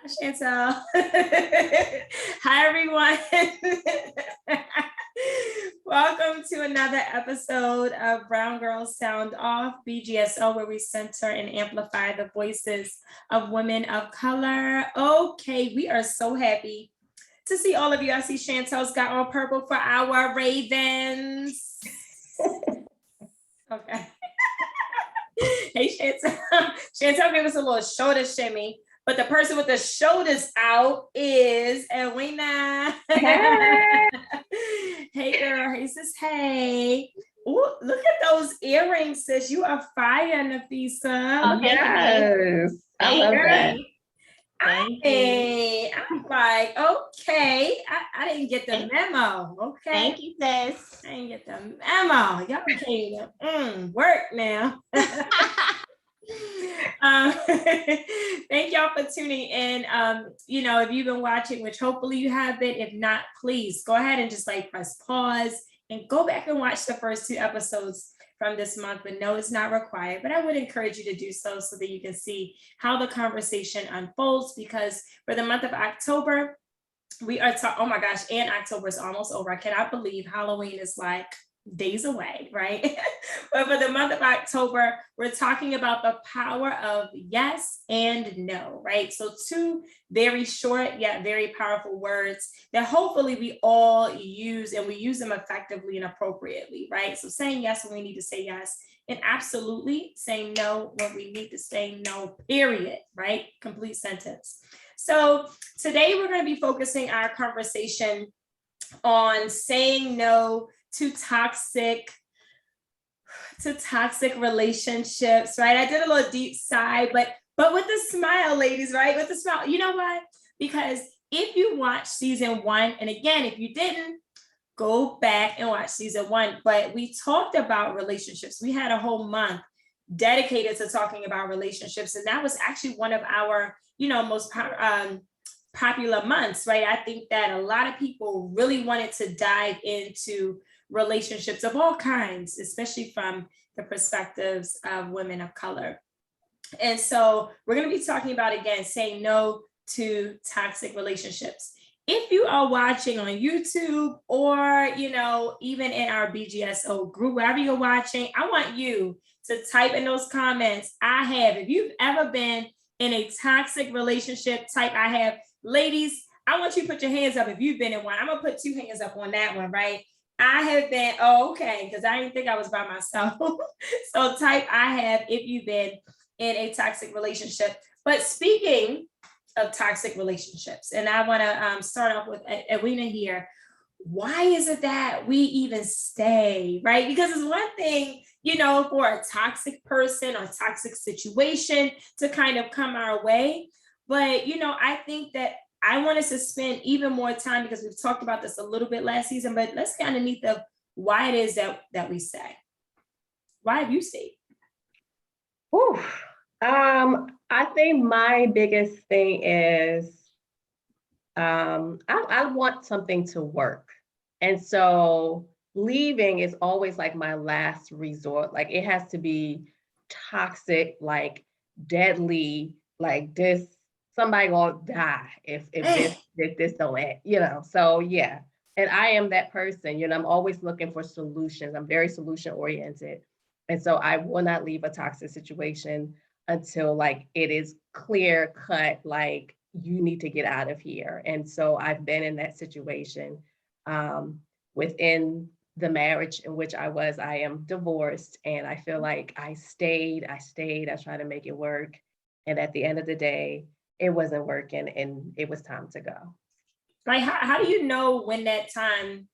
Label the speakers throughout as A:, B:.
A: Chantel. Hi, everyone. Welcome to another episode of Brown Girls Sound Off, BGSO, where we center and amplify the voices of women of color. Okay, we are so happy to see all of you. I see Chantel's got on purple for our Ravens. Okay. Hey, Chantel. Chantel gave us a little shoulder shimmy. But the person with the shoulders out is Edwina.
B: Hey,
A: Hey girl, hey sis, hey. Ooh, look at those earrings, sis. You are fire, Nafisa.
C: Oh,
B: yes, I love that.
A: I'm like, okay, I didn't get the memo. Okay.
C: Thank you, sis.
A: I didn't get the memo. Y'all can't work now. Thank y'all for tuning in. If you've been watching, which hopefully you have been, if not, please go ahead and just press pause and go back and watch the first 2 episodes from this month. But no, it's not required, but I would encourage you to do so that you can see how the conversation unfolds, because for the month of October, we are oh my gosh, and October is almost over. I cannot believe Halloween is days away, right? But for the month of October, we're talking about the power of yes and no, right? So 2 very short yet very powerful words that hopefully we all use, and we use them effectively and appropriately, right? So saying yes when we need to say yes, and absolutely saying no when we need to say no, period, right? Complete sentence. So today we're going to be focusing our conversation on saying no to toxic relationships, right? I did a little deep sigh, but with a smile, ladies, right? With a smile. You know why? Because if you watch season 1, and again, if you didn't, go back and watch season 1, but we talked about relationships. We had a whole month dedicated to talking about relationships, and that was actually one of our, most popular months, right? I think that a lot of people really wanted to dive into relationships of all kinds, especially from the perspectives of women of color. And so we're going to be talking about, again, saying no to toxic relationships. If you are watching on YouTube or, even in our BGSO group, wherever you're watching, I want you to type in those comments, I have. If you've ever been in a toxic relationship, type I have. Ladies, I want you to put your hands up if you've been in one. I'm going to put 2 hands up on that one, right? I have been, okay, because I didn't think I was by myself. So type I have if you've been in a toxic relationship. But speaking of toxic relationships, and I want to start off with Edwina here. Why is it that we even stay, right? Because it's one thing, for a toxic person or toxic situation to kind of come our way. But, I think that I want us to spend even more time, because we've talked about this a little bit last season, but let's get underneath of why it is that we stay. Why have you stayed?
B: I think my biggest thing is I want something to work. And so leaving is always my last resort. It has to be toxic, deadly, this. Somebody gonna die if this don't end, So yeah, and I am that person. I'm always looking for solutions. I'm very solution oriented, and so I will not leave a toxic situation until it is clear cut. You need to get out of here. And so I've been in that situation within the marriage in which I am divorced, and I feel like I stayed. I tried to make it work, and at the end of the day, it wasn't working and it was time to go.
A: How do you know when that time,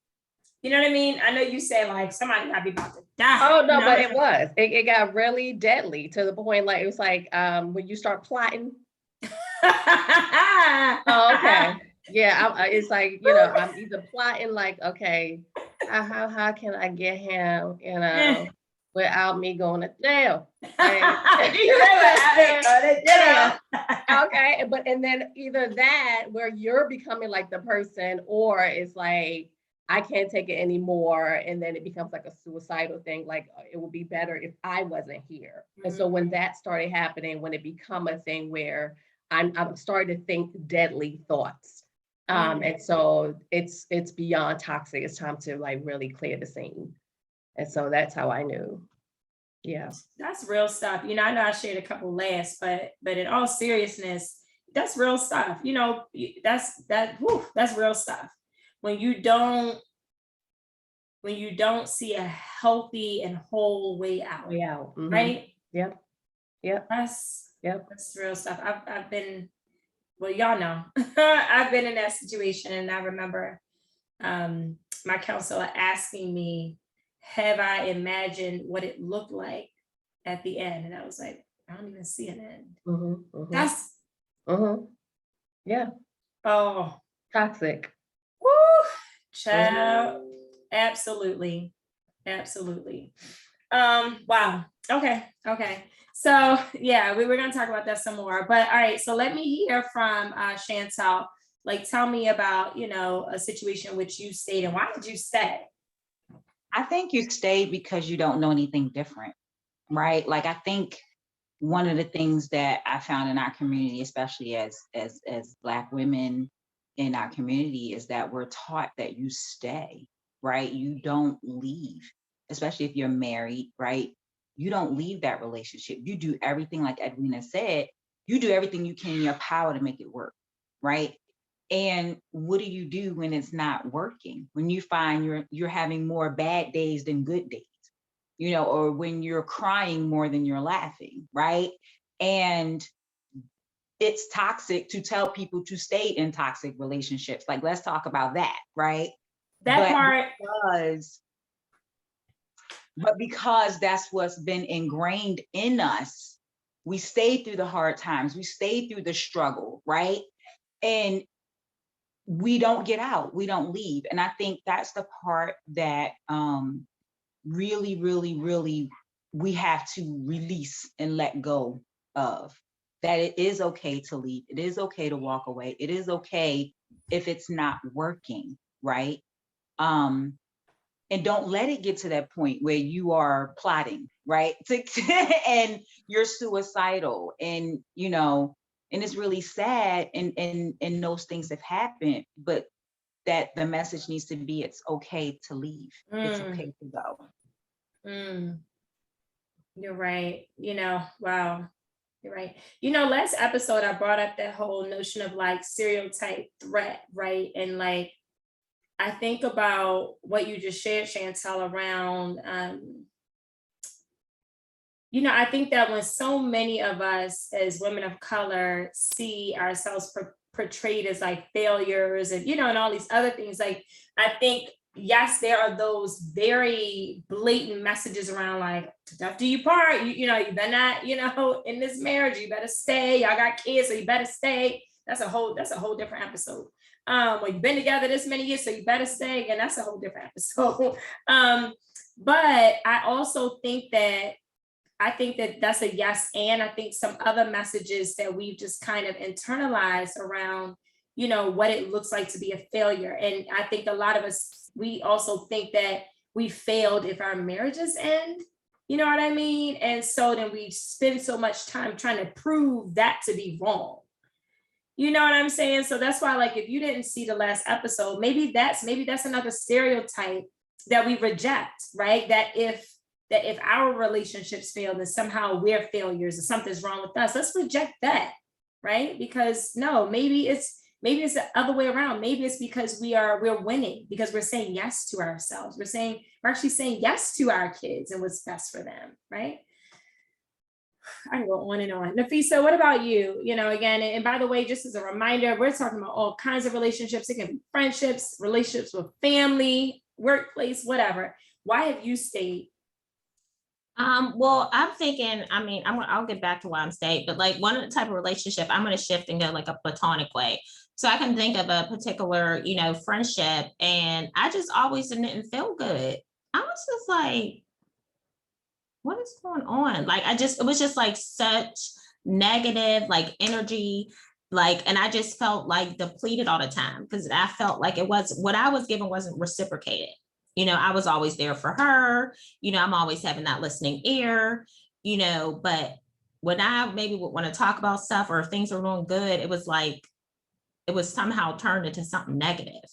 A: you know what I mean? I know you say somebody might be about to die.
B: Oh no, but it was. It got really deadly to the point it was when you start plotting. Oh, okay. Yeah, it's I'm either plotting okay, how can I get him, without me going to jail. Okay, and then either that where you're becoming the person, or it's I can't take it anymore, and then it becomes a suicidal thing. It would be better if I wasn't here. And so when that started happening, when it become a thing where I'm starting to think deadly thoughts. And so it's beyond toxic. It's time to like really clear the scene. And so that's how I knew. Yeah.
A: That's real stuff. You know, I know I shared a couple laughs, but in all seriousness, that's real stuff. You know, that's real stuff. When you don't see a healthy and whole way out,
B: Way out. Mhm.
A: right?
B: Yep. Yep.
A: That's
B: Yep.
A: that's real stuff. I've been, well, y'all know, I've been in that situation, and I remember my counselor asking me, have I imagined what it looked like at the end? And I was like, I don't even see an end.
B: Mhm. Mhm.
A: That's,
B: Mhm. Yeah.
A: oh,
B: Toxic.
A: woo,
B: Mhm.
A: child. Absolutely. Absolutely. Wow. Okay. Okay. So yeah, we were gonna talk about that some more. But all right, so let me hear from Chantal. Like, tell me about, a situation in which you stayed, and why did you stay?
C: I think you stayed because you don't know anything different, right? Like I think one of the things that I found in our community, especially as Black women in our community, is that we're taught that you stay, right? You don't leave, especially if you're married, right? You don't leave that relationship. You do everything, like Edwina said, you do everything you can in your power to make it work, right? And what do you do when it's not working? When you find you're having more bad days than good days, or when you're crying more than you're laughing, right? And it's toxic to tell people to stay in toxic relationships. Like, let's talk about that, right?
A: That
C: But
A: part.
C: because because that's what's been ingrained in us, we stay through the hard times, we stay through the struggle, right? And we don't get out, we don't leave. And I think that's the part that really, really, really we have to release and let go of. That it is okay to leave, it is okay to walk away, it is okay if it's not working, right? And don't let it get to that point where you are plotting, right? And you're suicidal, and it's really sad, and those things have happened, but that the message needs to be, it's okay to leave. It's okay to go.
A: Mm, you're right. Wow. You're right. Last episode I brought up that whole notion of like stereotype threat, right? And like, I think about what you just shared, Chantal, around, I think that when so many of us as women of color see ourselves portrayed as like failures, and, and all these other things, like, I think, yes, there are those very blatant messages around like, to death do you part, you better not, in this marriage, you better stay, y'all got kids, so you better stay. That's a whole different episode. Well, you've been together this many years, so you better stay, and that's a whole different episode. But I also think that that's a yes. And I think some other messages that we've just kind of internalized around, what it looks like to be a failure. And I think a lot of us, we also think that we failed if our marriages end. You know what I mean? And so then we spend so much time trying to prove that to be wrong. You know what I'm saying? So that's why, like, if you didn't see the last episode, maybe that's another stereotype that we reject, right? That if our relationships fail, then somehow we're failures or something's wrong with us. Let's reject that, right? Because no, maybe it's the other way around. Maybe it's because we're winning, because we're saying yes to ourselves. We're actually saying yes to our kids and what's best for them, right? I can go on and on. Nafisa, what about you? Again, and by the way, just as a reminder, we're talking about all kinds of relationships. It can be friendships, relationships with family, workplace, whatever. Why have you stayed?
D: Well, I'm thinking, I'll get back to why I'm staying, but like one of the type of relationship, I'm going to shift and go like a platonic way. So I can think of a particular, friendship, and I just always didn't feel good. I was just like, what is going on? Like, it was just like such negative, like energy, like, and I just felt like depleted all the time because I felt like what I was given wasn't reciprocated. I was always there for her, I'm always having that listening ear, but when I maybe would want to talk about stuff or if things are going good, it was like, it was somehow turned into something negative.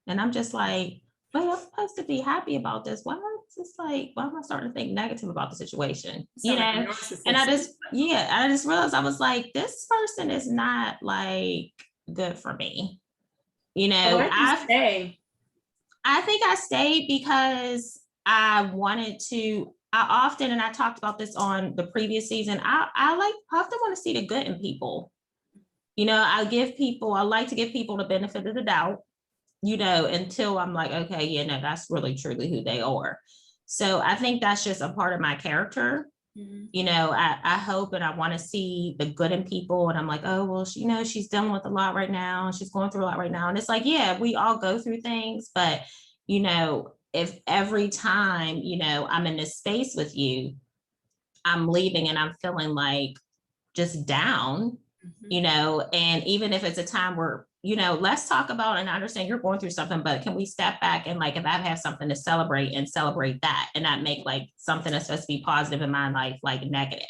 D: And I'm just like, wait, I'm supposed to be happy about this. Why? It's just like, why am I starting to think negative about the situation? You know? And I just realized, I was like, this person is not like good for me. You know,
A: Why'd you stay?
D: I think I stayed because I wanted to, I often, and I talked about this on the previous season, I often want to see the good in people. You know, I like to give people the benefit of the doubt, you know, until I'm like, okay, yeah, no, that's really truly who they are. So I think that's just a part of my character. You know, I hope and I want to see the good in people. And I'm like, oh, well, you know, she's dealing with a lot right now. She's going through a lot right now. And it's like, yeah, we all go through things. But, you know, if every time, you know, I'm in this space with you, I'm leaving and I'm feeling like just down, you know, and even if it's a time where, you know, let's talk about, and I understand you're going through something, but can we step back and like, if I have something to celebrate that and not make like something that's supposed to be positive in my life, like negative.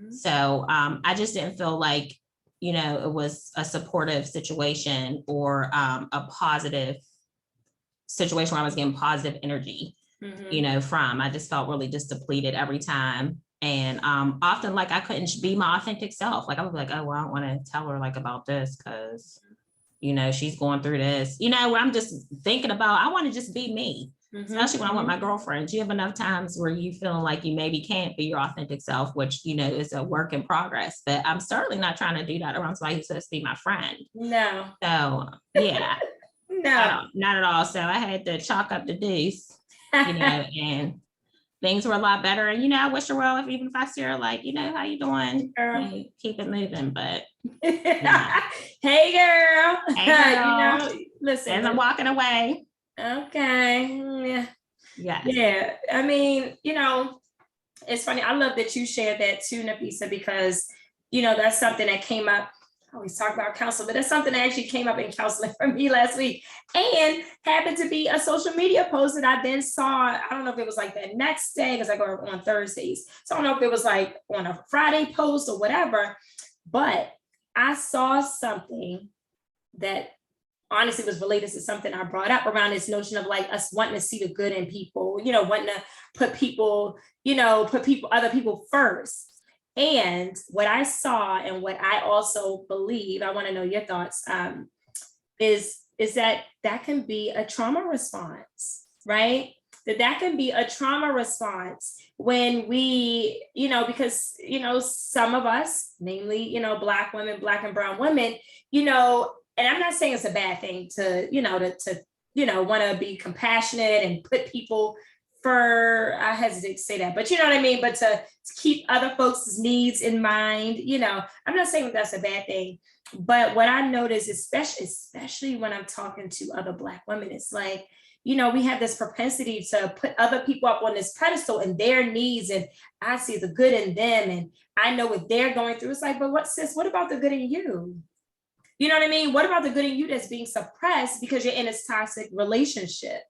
D: So I just didn't feel like, you know, it was a supportive situation or a positive situation where I was getting positive energy, you know, from. I just felt really just depleted every time. And often like I couldn't be my authentic self. Like I would be like, oh, well, I don't want to tell her like about this because, you know, she's going through this, you know, where I'm just thinking about, I want to just be me, especially when I'm with my girlfriends. You have enough times where you feeling like you maybe can't be your authentic self, which, you know, is a work in progress, but I'm certainly not trying to do that around somebody who's supposed to be my friend.
A: No.
D: So yeah,
A: No.
D: not at all. So I had to chalk up the deuce, you know, and things were a lot better. And, you know, I wish her well, even if I see her like, you know, how you doing? You keep it moving, but. Yeah.
A: Hey, girl.
D: Hey, girl.
A: You know, listen.
D: As I'm walking away.
A: Okay. Yeah. I mean, you know, it's funny. I love that you shared that too, Nafisa, because, you know, that's something that came up. I always talk about counseling, but that's something that actually came up in counseling for me last week and happened to be a social media post that I then saw. I don't know if it was like the next day because I go on Thursdays. So I don't know if it was like on a Friday post or whatever, but I saw something that honestly was related to something I brought up around this notion of like us wanting to see the good in people, you know, wanting to put people, you know, other people first. And what I saw and what I also believe, I want to know your thoughts, is that can be a trauma response, right? That can be a trauma response when we, you know, because, you know, some of us, namely, you know, Black women, Black and brown women, you know, and I'm not saying it's a bad thing to, you know, to want to be compassionate and put people I hesitate to say that, but you know what I mean? But to keep other folks' needs in mind, you know, I'm not saying that's a bad thing, but what I notice, especially when I'm talking to other Black women, it's like, you know, we have this propensity to put other people up on this pedestal and their needs, and I see the good in them, and I know what they're going through. It's like, but what about the good in you? You know what I mean? What about the good in you that's being suppressed because you're in a toxic relationship?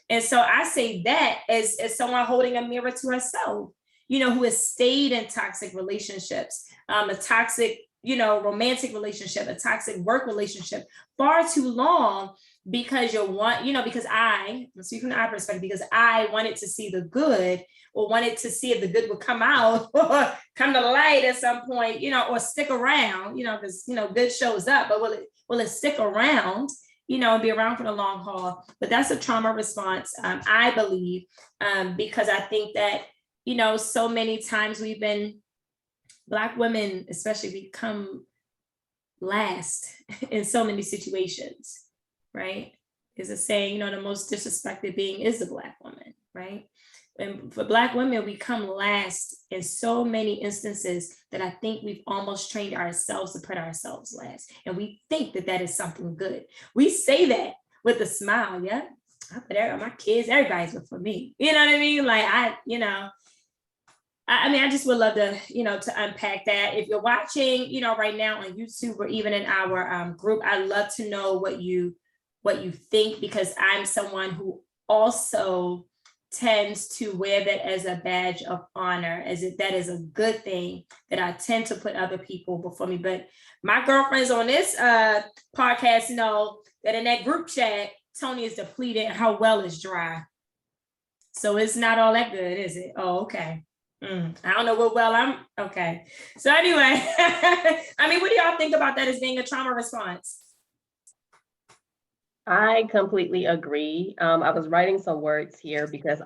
A: And so I say that as someone holding a mirror to herself, you know, who has stayed in toxic relationships, a toxic, you know, romantic relationship, a toxic work relationship far too long because because I'm speaking from our perspective, because I wanted to see the good or wanted to see if the good would come out or come to light at some point, you know, or stick around, you know, because, you know, good shows up, but will it stick around? You know, and be around for the long haul. But that's a trauma response, I believe, because I think that, you know, so many times Black women, especially, become last in so many situations, right? There's a saying, you know, the most disrespected being is the Black woman, right? And for Black women, we come last in so many instances that I think we've almost trained ourselves to put ourselves last. And we think that is something good. We say that with a smile, yeah. I put my kids, everybody's good for me. You know what I mean? Like I just would love to, you know, to unpack that. If you're watching, you know, right now on YouTube or even in our group, I'd love to know what you think, because I'm someone who also tends to wear that as a badge of honor, that is a good thing, that I tend to put other people before me. But my girlfriends on this podcast know that in that group chat, Tony is depleted and her well is dry. So it's not all that good, is it? Oh, okay. I don't know what well I'm, okay. So anyway, I mean, what do y'all think about that as being a trauma response?
B: I completely agree. I was writing some words here because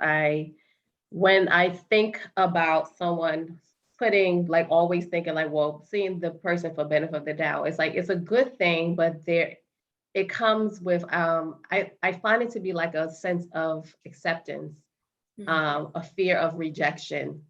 B: when I think about someone putting, like, always thinking like, well, seeing the person for benefit of the doubt, it's like, it's a good thing, but it comes with, I find it to be like a sense of acceptance, a fear of rejection,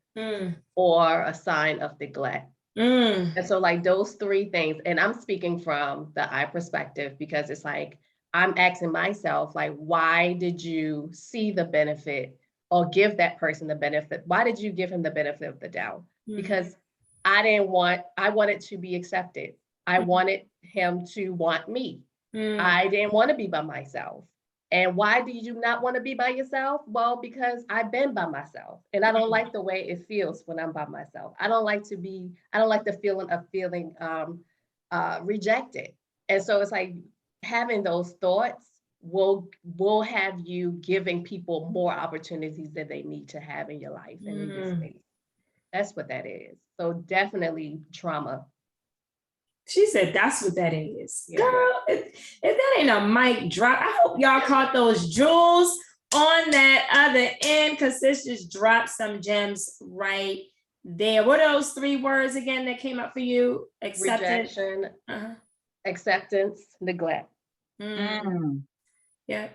B: or a sign of neglect. And so like those three things, and I'm speaking from the I perspective, because it's like, I'm asking myself, like, why did you see the benefit or give that person the benefit? Why did you give him the benefit of the doubt? Because I wanted to be accepted. I wanted him to want me. I didn't want to be by myself. And why do you not want to be by yourself? Well, because I've been by myself and I don't like the way it feels when I'm by myself. I don't like the feeling of feeling rejected. And so it's like, having those thoughts will have you giving people more opportunities that they need to have in your life and in your space. That's what that is. So definitely trauma.
A: She said that's what that is.
B: Yeah.
A: Girl, if that ain't a mic drop, I hope y'all caught those jewels on that other end, because sis just dropped some gems right there. What are those three words again that came up for you? Acceptance.
B: Rejection, acceptance, neglect.
A: Yeah.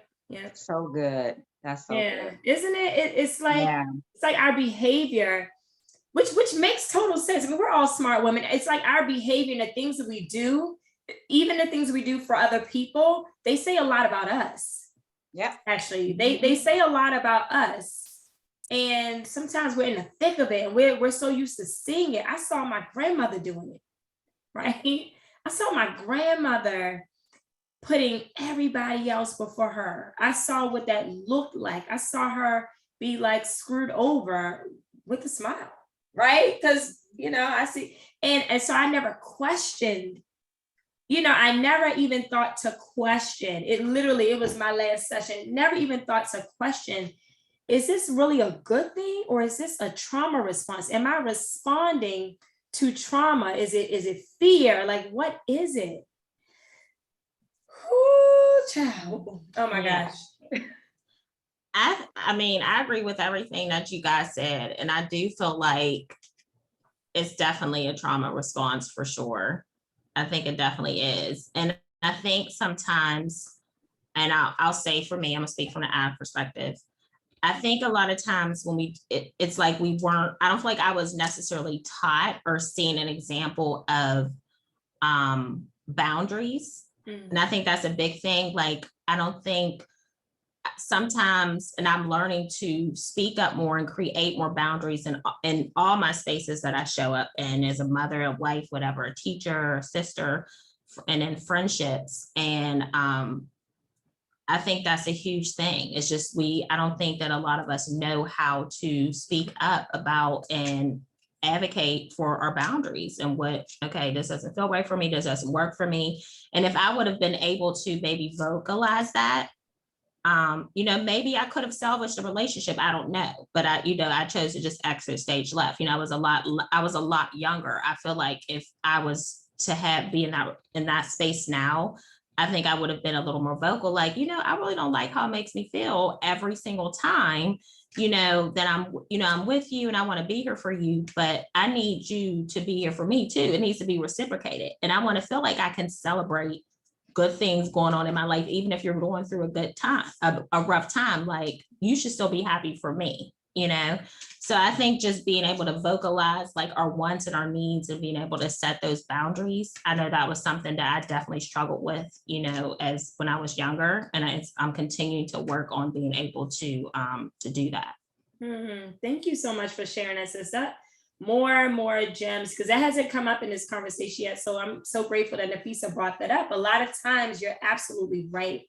C: So good. That's so good.
A: Isn't it? It's like it's like our behavior, which makes total sense. I mean, we're all smart women. It's like our behavior and the things that we do, even the things we do for other people, they say a lot about us.
C: Yeah.
A: Actually, they say a lot about us. And sometimes we're in the thick of it and we're so used to seeing it. I saw my grandmother doing it, right? I saw my grandmother putting everybody else before her. I saw what that looked like. I saw her be like screwed over with a smile, right? Because, I see, and so I never questioned, I never even thought to question. It was my last session, never even thought to question, is this really a good thing or is this a trauma response? Am I responding to trauma? Is it fear? Like, what is it? Ooh, child. Oh my gosh.
D: I agree with everything that you guys said. And I do feel like it's definitely a trauma response for sure. I think it definitely is. And I think sometimes, and I'll say for me, I'm gonna speak from the I perspective. I think a lot of times when it's like I don't feel like I was necessarily taught or seen an example of boundaries. And I think that's a big thing. Like, I don't think sometimes, and I'm learning to speak up more and create more boundaries in all my spaces that I show up in, as a mother, a wife, whatever, a teacher, a sister, and in friendships. And I think that's a huge thing. It's just I don't think that a lot of us know how to speak up about and advocate for our boundaries and this doesn't feel right for me, this doesn't work for me. And if I would have been able to maybe vocalize that, maybe I could have salvaged the relationship. I don't know, but I chose to just exit stage left. I was a lot younger. I feel like if I was to be in that space now, I think I would have been a little more vocal. Like, I really don't like how it makes me feel every single time, that I'm with you and I want to be here for you, but I need you to be here for me too. It needs to be reciprocated. And I want to feel like I can celebrate good things going on in my life, even if you're going through a good time, a rough time, like you should still be happy for me, So I think just being able to vocalize like our wants and our needs and being able to set those boundaries. I know that was something that I definitely struggled with, as when I was younger, and I'm continuing to work on being able to do that.
A: Thank you so much for sharing that, sister. More and more gems, because that hasn't come up in this conversation yet. So I'm so grateful that Nafisa brought that up. A lot of times you're absolutely right.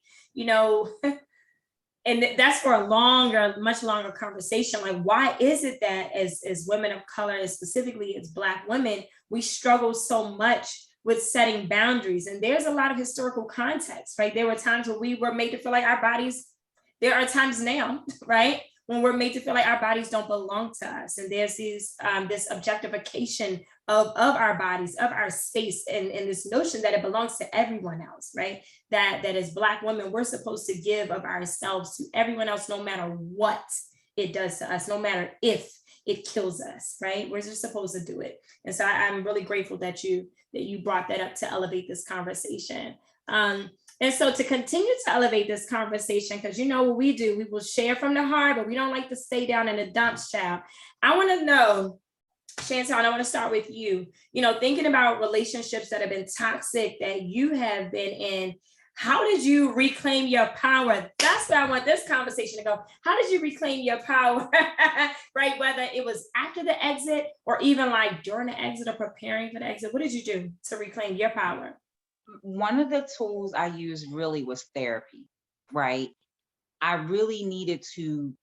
A: and that's for a much longer conversation. Like, why is it that as women of color, and specifically as Black women, we struggle so much with setting boundaries? And there's a lot of historical context, right? There were times where we were made to feel like our bodies, there are times now, right, when we're made to feel like our bodies don't belong to us. And there's this objectification of our bodies, of our space, and this notion that it belongs to everyone else, right? That as Black women, we're supposed to give of ourselves to everyone else, no matter what it does to us, no matter if it kills us, right? We're just supposed to do it. And so I'm really grateful that you brought that up to elevate this conversation. And so to continue to elevate this conversation, because you know what we do, we will share from the heart, but we don't like to stay down in the dumps, child. I want to know, Chantal, I want to start with you. You know, thinking about relationships that have been toxic that you have been in, how did you reclaim your power? That's where I want this conversation to go. How did you reclaim your power, right? Whether it was after the exit or even like during the exit or preparing for the exit, what did you do to reclaim your power?
C: One of the tools I used really was therapy, right? I really needed to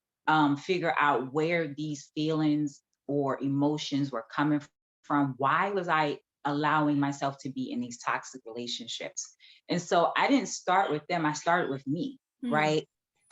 C: figure out where these feelings or emotions were coming from. Why was I allowing myself to be in these toxic relationships? And so I didn't start with them, I started with me, right?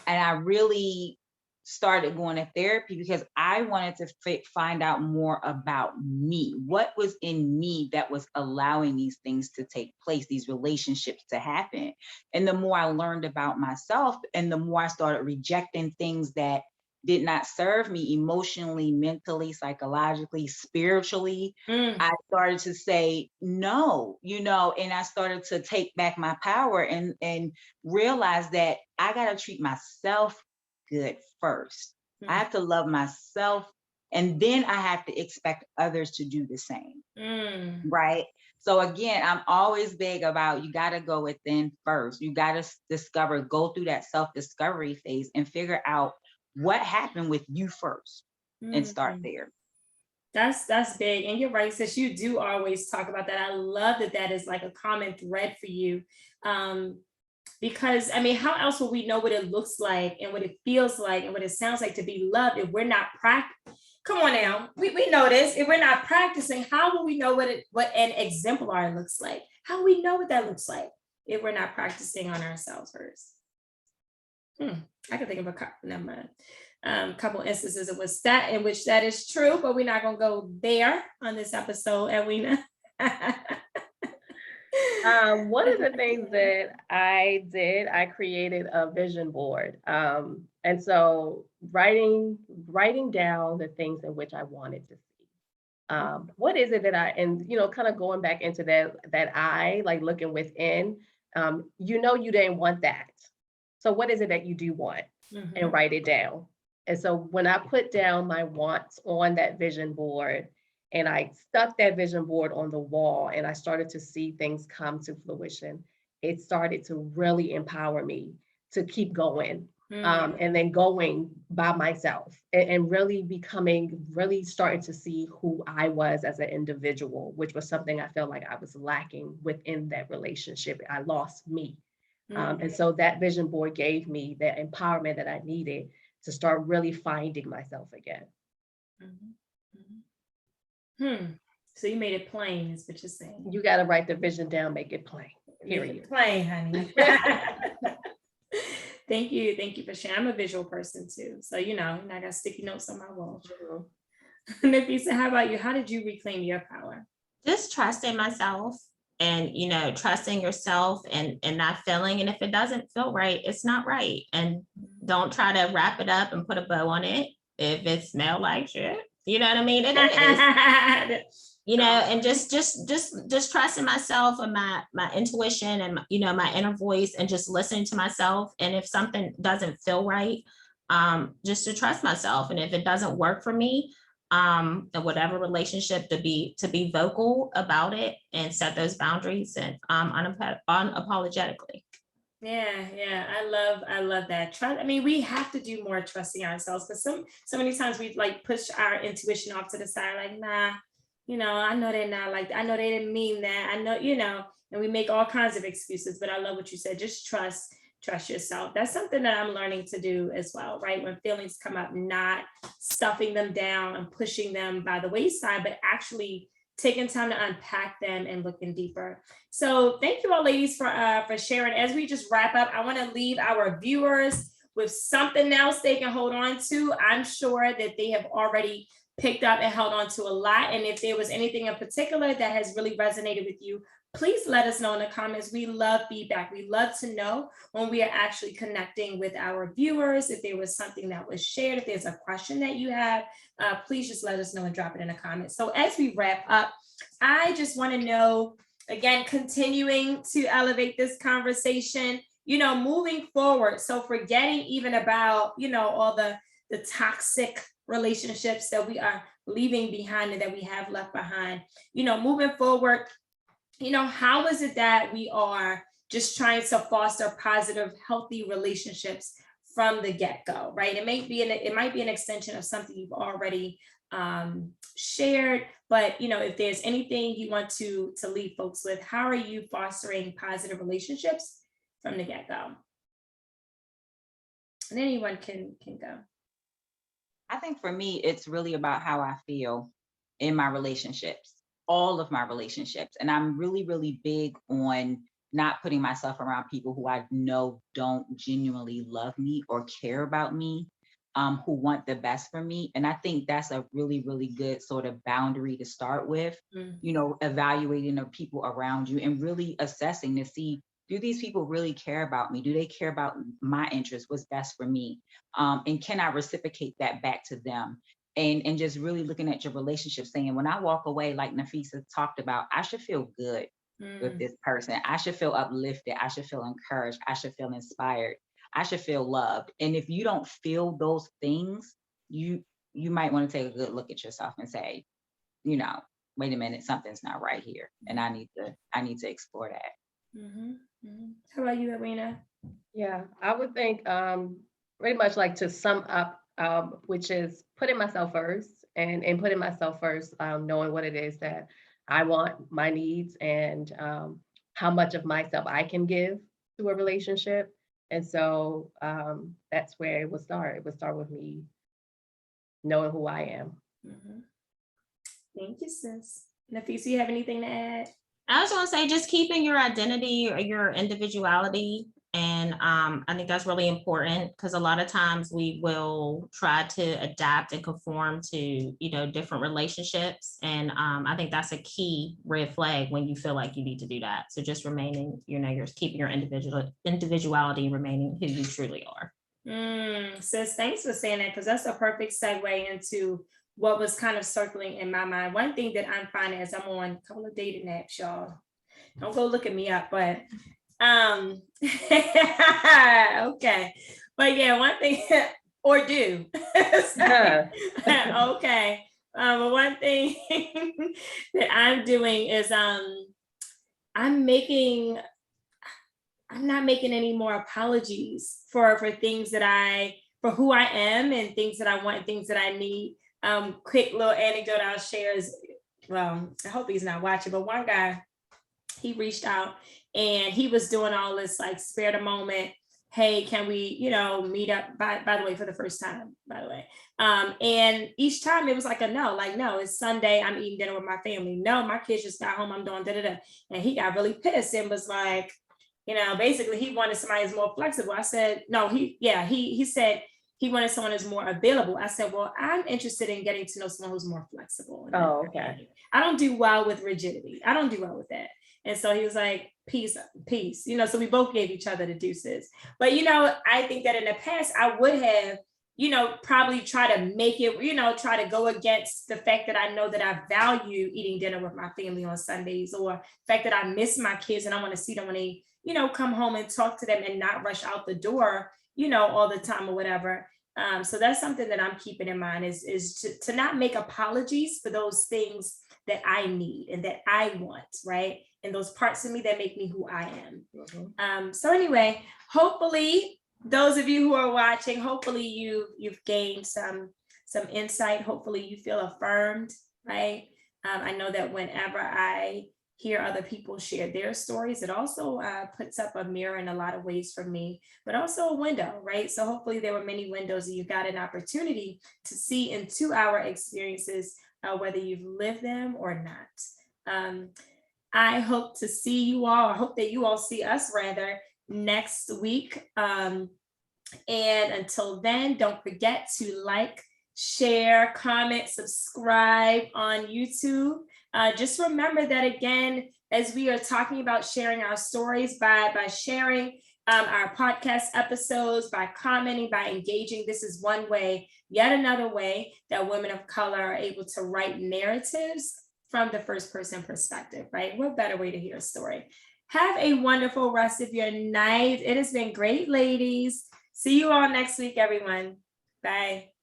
C: And I really started going to therapy because I wanted to find out more about me. What was in me that was allowing these things to take place, these relationships to happen? And the more I learned about myself and the more I started rejecting things that did not serve me emotionally, mentally, psychologically, spiritually, I started to say no, and I started to take back my power and realize that I got to treat myself good first. I have to love myself, and then I have to expect others to do the same. Right? So again, I'm always big about, you got to go within first. You got to go through that self-discovery phase and figure out what happened with you first and start there.
A: That's big. And you're right, sis, you do always talk about that. I love that is like a common thread for you. Because I mean, how else will we know what it looks like and what it feels like and what it sounds like to be loved if we're not practicing? Come on now, we know this. If we're not practicing, how will we know what an exemplar looks like? How will we know what that looks like if we're not practicing on ourselves first? I can think of a couple instances in which that is true, but we're not gonna go there on this episode, Edwina.
B: One of the things that I did, I created a vision board. And so writing down the things in which I wanted to see. What is it that kind of going back into that I like looking within, you didn't want that. So what is it that you do want? And write it down. And so when I put down my wants on that vision board, and I stuck that vision board on the wall and I started to see things come to fruition, it started to really empower me to keep going. And then going by myself and really starting to see who I was as an individual, which was something I felt like I was lacking within that relationship. I lost me. And so that vision board gave me the empowerment that I needed to start really finding myself again.
A: So you made it plain, is what you're saying.
B: You got to write the vision down, make it plain. Period.
A: Make it plain, honey. Thank you for sharing. I'm a visual person too. So, I got sticky notes on my wall. Nafisa, how about you? How did you reclaim your power?
D: Just trusting myself and, trusting yourself and not feeling. And if it doesn't feel right, it's not right. And don't try to wrap it up and put a bow on it. If it smells like shit, you know what I mean? It is. And just trusting myself and my intuition and my inner voice and just listening to myself. And if something doesn't feel right, just to trust myself. And if it doesn't work for me, in whatever relationship, to be vocal about it and set those boundaries and unapologetically.
A: Yeah. I love that. We have to do more trusting ourselves, because so many times we like push our intuition off to the side, like, nah, I know they're not like, I know they didn't mean that. I know, and we make all kinds of excuses, but I love what you said. Just trust trust yourself. That's something that I'm learning to do as well, right? When feelings come up, not stuffing them down and pushing them by the wayside, but actually taking time to unpack them and looking deeper. So thank you all, ladies, for sharing. As we just wrap up, I want to leave our viewers with something else they can hold on to. I'm sure that they have already picked up and held on to a lot. And if there was anything in particular that has really resonated with you, please let us know in the comments. We love feedback. We love to know when we are actually connecting with our viewers. If there was something that was shared, if there's a question that you have, please just let us know and drop it in the comments. So as we wrap up, I just want to know, again, continuing to elevate this conversation, moving forward. So forgetting even about, all the toxic relationships that we are leaving behind and that we have left behind, moving forward, how is it that we are just trying to foster positive, healthy relationships from the get-go, right? It might be an extension of something you've already shared, but if there's anything you want to leave folks with, how are you fostering positive relationships from the get-go? And anyone can go.
C: I think for me, it's really about how I feel in my relationships, all of my relationships. And I'm really, really big on not putting myself around people who I know don't genuinely love me or care about me, who want the best for me. And I think that's a really, really good sort of boundary to start with, evaluating the people around you and really assessing to see, do these people really care about me? Do they care about my interests? What's best for me? And can I reciprocate that back to them? And just really looking at your relationship, saying, when I walk away, like Nafisa talked about, I should feel good with this person. I should feel uplifted. I should feel encouraged. I should feel inspired. I should feel loved. And if you don't feel those things, you might want to take a good look at yourself and say, wait a minute, something's not right here. And I need to explore that.
A: How about you, Edwina?
B: Yeah, I would think pretty much like to sum up, which is putting myself first and putting myself first, knowing what it is that I want, my needs, and how much of myself I can give to a relationship. And so that's where it would start. It would start with me knowing who I am.
A: Thank you, sis. Nafisa, you have anything to add?
D: I was going to say, just keeping your identity or your individuality. And I think that's really important, because a lot of times we will try to adapt and conform to, different relationships. And I think that's a key red flag when you feel like you need to do that. So just remaining, you're keeping your individuality, remaining who you truly are.
A: Sis, thanks for saying that, because that's a perfect segue into what was kind of circling in my mind. One thing that I'm finding as I'm on a couple of dating apps, y'all, don't go look at me up, but okay. But yeah, one thing, or do. Okay. But one thing that I'm doing is I'm not making any more apologies for things for who I am and things that I want and things that I need. Quick little anecdote I'll share is, well, I hope he's not watching, but one guy, he reached out and he was doing all this like spare the moment. Hey, can we, meet up by the way, for the first time, by the way. And each time it was like no, it's Sunday. I'm eating dinner with my family. No, my kids just got home. I'm doing da-da-da. And he got really pissed and was like, basically he wanted somebody who's more flexible. I said, no, he said he wanted someone who's more available. I said, well, I'm interested in getting to know someone who's more flexible.
B: Oh, okay.
A: I don't do well with rigidity. I don't do well with that. And so he was like, peace, so we both gave each other the deuces. But, I think that in the past, I would have, probably try to make it, try to go against the fact that I know that I value eating dinner with my family on Sundays, or the fact that I miss my kids and I want to see them when they, come home and talk to them and not rush out the door, all the time or whatever. So that's something that I'm keeping in mind is to not make apologies for those things that I need and that I want, right? And those parts of me that make me who I am. So anyway, hopefully those of you who are watching, hopefully you've gained some insight. Hopefully you feel affirmed, right? I know that whenever I hear other people share their stories. It also puts up a mirror in a lot of ways for me, but also a window, right? So hopefully there were many windows that you got an opportunity to see into our experiences, whether you've lived them or not. I hope to see you all, I hope that you all see us rather next week. And until then, don't forget to like, share, comment, subscribe on YouTube. Just remember that again, as we are talking about sharing our stories, by sharing our podcast episodes, by commenting, by engaging, this is one way, yet another way that women of color are able to write narratives from the first person perspective, right? What better way to hear a story? Have a wonderful rest of your night. It has been great, ladies. See you all next week, everyone. Bye.